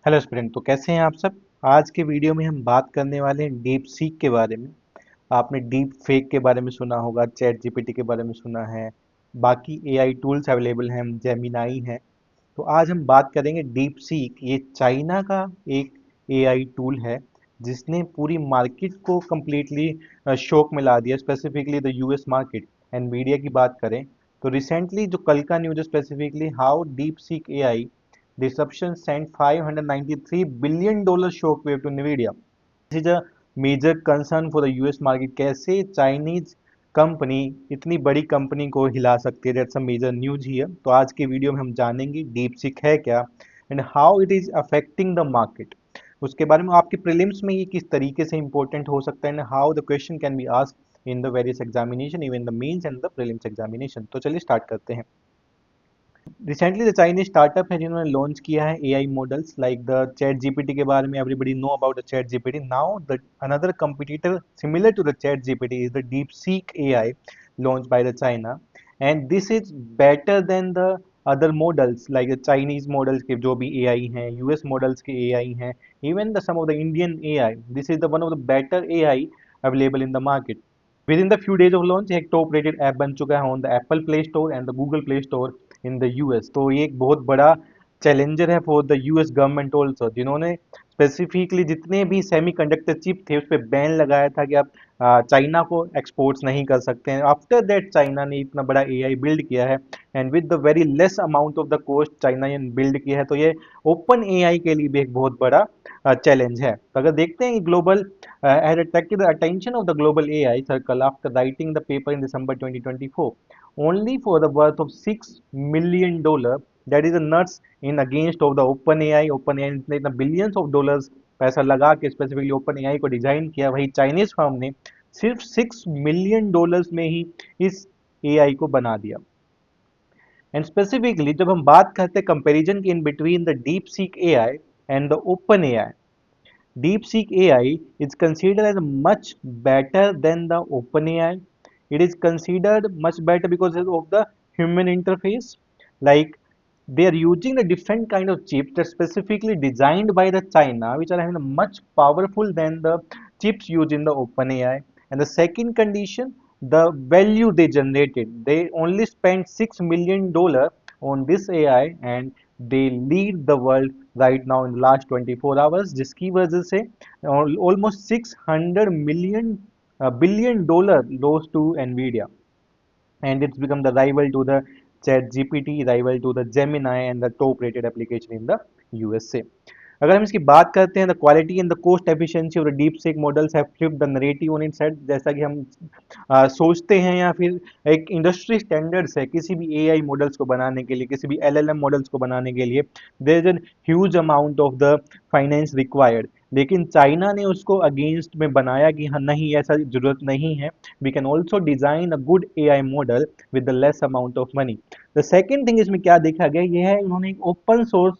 Hello student. तो कैसे हैं आप सब। आज के वीडियो में हम बात करने वाले हैं डीप सीक के बारे में। आपने डीप फेक के बारे में सुना होगा, चैट जीपीटी के बारे में सुना है, बाकी एआई टूल्स अवेलेबल हैं, जेमिनाई है। तो आज हम बात करेंगे डीप सीक। ये चाइना का एक एआई टूल है जिसने पूरी मार्केट को कम्प्लीटली शॉक में ला दिया, specifically the US market. And media की बात करें तो रिसेंटली जो कल का न्यूज है, specifically how deep seek AI disruption sent $593 billion shockwave to Nvidia. This is a major concern for the US market. कैसे चाइनीज कंपनी इतनी बड़ी कंपनी को हिला सकती है। That's a major news here. तो आज के वीडियो में हम जानेंगे डीप सीक है क्या and how it is affecting the market. उसके बारे में आपके प्रीलिम्स में ये किस तरीके से इंपॉर्टेंट हो सकता है and how the question can be asked in the various examination, even the mains and the prelims examination. तो चलिए स्टार्ट करते हैं। रिसेंटली द चाइनीज स्टार्टअप है जिन्होंने लॉन्च किया है AI models like the ChatGPT के बारे में everybody know about the ChatGPT. Now the another competitor similar to the ChatGPT is the DeepSeek AI launched by the China, and this is better than the other models like the Chinese models के जो भी AI हैं, US models के AI हैं, even the some of the Indian AI. This is the one of the better AI available in the market. Within the few days of launch एक top rated app बन चुका है on the Apple play store and the Google play store in the US. तो ये एक बहुत बड़ा challenger है for the US government also, जिन्होंने स्पेसिफिकली जितने भी सेमीकंडक्टर चिप थे उस पर बैन लगाया था कि आप चाइना को एक्सपोर्ट्स नहीं कर सकते हैं। आफ्टर दैट चाइना ने इतना बड़ा एआई बिल्ड किया है and with the very less amount of the cost China ने बिल्ड किया है। तो ये ओपन एआई के लिए भी एक बहुत बड़ा चैलेंज है। तो अगर देखते हैं global had attracted the attention of the global AI circle after writing the paper in December 2024, only for the worth of $6 million. That is a nuts in against of the OpenAI. OpenAI ने इतना billions of dollars पैसा लगा के specifically OpenAI को design किया, वही Chinese firm ने सिर्फ $6 million में ही इस एआई को बना दिया। एंड स्पेसिफिकली जब हम बात करते हैं कंपैरिजन की in between the DeepSeek AI and the open AI, DeepSeek AI is considered as much better than the OpenAI. It is considered much better because of the human interface. Like they are using a different kind of chips that specifically designed by the China, which are having a much powerful than the chips used in the OpenAI. And the second condition, the value they generated. They only spent $6 million on this AI and they lead the world right now in the last 24 hours, जिसकी वजह से almost 600 billion dollar lost to Nvidia, and it's become the rival to the chat gpt, rival to the Gemini and the top rated application in the USA. अगर हम इसकी बात करते हैं the quality and the cost efficiency of the DeepSeek models have flipped the narrative on its head. जैसा कि हम सोचते हैं या फिर एक इंडस्ट्री स्टैंडर्ड्स है किसी भी एआई मॉडल्स को बनाने के लिए, किसी भी एलएलएम मॉडल्स को बनाने के लिए there is an huge amount of the finance required. लेकिन चाइना ने उसको अगेंस्ट में बनाया कि हाँ नहीं, ऐसा जरूरत नहीं है, we can also design a good AI model with the less amount of money. The second thing इसमें क्या देखा गया, ये है उन्होंने एक ओपन सोर्स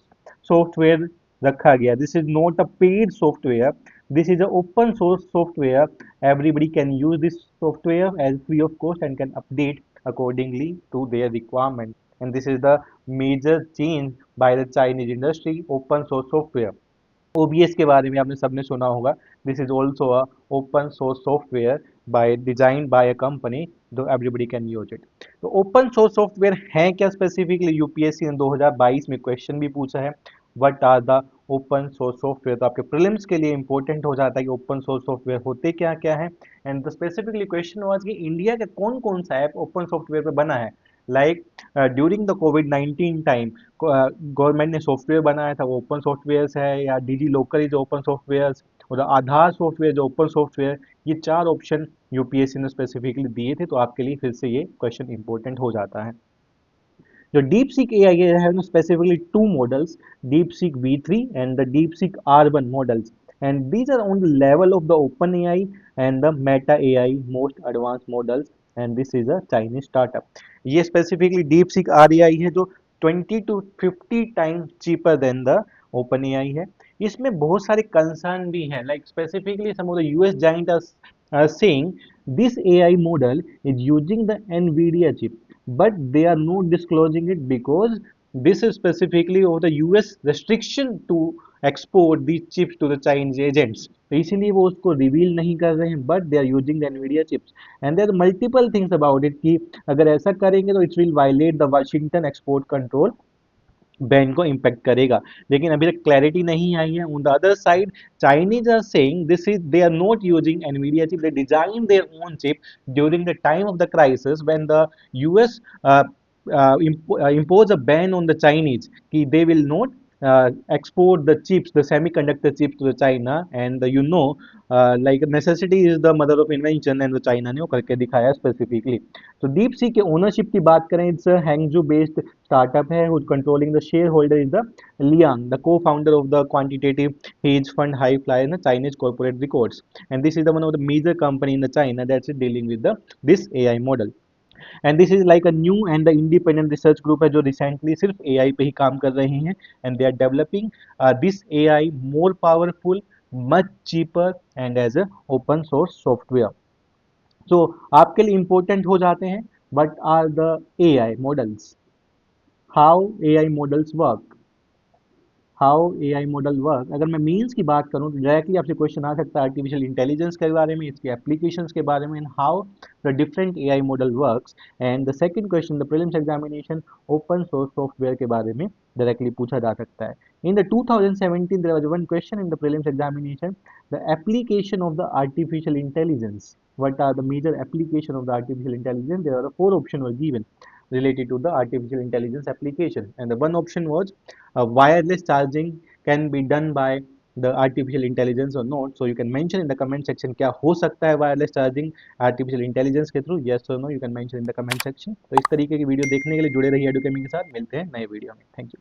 सॉफ्टवेयर रखा गया। This is not a paid software, this is a open source software. Everybody can use this software as free of cost and can update accordingly to their requirement. And this is the major change by the Chinese industry, open source software. OBS के बारे में आपने सबने सुना होगा। This is also a open source software by design by a company, तो everybody can use it. तो open source software है क्या स्पेसिफिकली, यूपीएससी ने 2022 में क्वेश्चन भी पूछा है, what are the open source software. तो आपके प्रीलिम्स के लिए इंपॉर्टेंट हो जाता है कि ओपन सोर्स सॉफ्टवेयर होते क्या क्या है। And the specifically question was कि इंडिया का कौन कौन सा ऐप ओपन सॉफ्टवेयर पे बना है। Like during the covid time government ने सॉफ्टवेयर बनाया था, वो ओपन सॉफ्टवेयर है, या DG local is open software, और आधार सॉफ्टवेयर जो ओपन सॉफ्टवेयर। ये चार ऑप्शन यूपीएससी ने स्पेसिफिकली दिए थे, तो आपके लिए फिर से ये क्वेश्चन इंपॉर्टेंट हो जाता है। जो डीप सीक एआई है ना, specifically to models, DeepSeek V3 and the DeepSeek R1 models, and these are on the level of the OpenAI and the Meta AI most advance models, and this is a Chinese startup. ये specifically DeepSeek REI है जो 20 to 50 times cheaper than the OpenAI है। इसमें बहुत सारे concern भी हैं, like specifically some of the US giant are saying this AI model is using the Nvidia chip, but they are not disclosing it because this is specifically of the US restriction to export the chips to the Chinese agents. तो इसीलिए वो उसको reveal नहीं कर रहे हैं, but they are using the Nvidia chips. And there multiple things about it कि अगर ऐसा करेंगे तो it will violate the Washington export control ban को इम्पैक्ट करेगा। लेकिन अभी तक क्लैरिटी नहीं आई है। On the other side, Chinese are saying this is they are not using Nvidia chip, they design their own chip during the time of the crisis when the US impose a ban on the Chinese कि they will not export the chips, the semiconductor chips to the China, and like necessity is the mother of invention, and the China ने वो करके दिखाया specifically. तो deep sea के ownership की बात करें, इट्स हैंगजू बेस्ड स्टार्टअप है, who's controlling the shareholder is the Liang, the co-founder of the quantitative hedge fund High Flyer in the Chinese corporate records, and this is the one of the major company in the China that's dealing with the this AI model। And this is like a new and independent research group है जो recently सिर्फ AI पे ही काम कर रहे हैं। And they are developing this AI more powerful, much cheaper and as a open source software. So आपके लिए इंपॉर्टेंट हो जाते हैं, but are the AI models, how AI models work, how AI model work. अगर मैं means की बात करूं तो डायरेक्टली आपसे क्वेश्चन आ सकता है आर्टिफिशियल इंटेलिजेंस के बारे में, इसके एप्लीकेशंस के बारे में, and how the different AI model works. And the second question, the prelims examination open source software के बारे में डायरेक्टली पूछा जा सकता है। In the 2017 there was one question in the prelims examination, the application of the artificial intelligence, what are the major application of the artificial intelligence? There are four options were given related to the artificial intelligence application, and the one option was wireless charging can be done by the artificial intelligence or not. So you can mention in the comment section क्या हो सकता है wireless charging artificial intelligence के through, yes or no you can mention in the comment section। तो इस तरीके की video देखने के लिए जुड़े रहिए एडुकेमी के साथ, मिलते हैं नए वीडियो में। Thank you.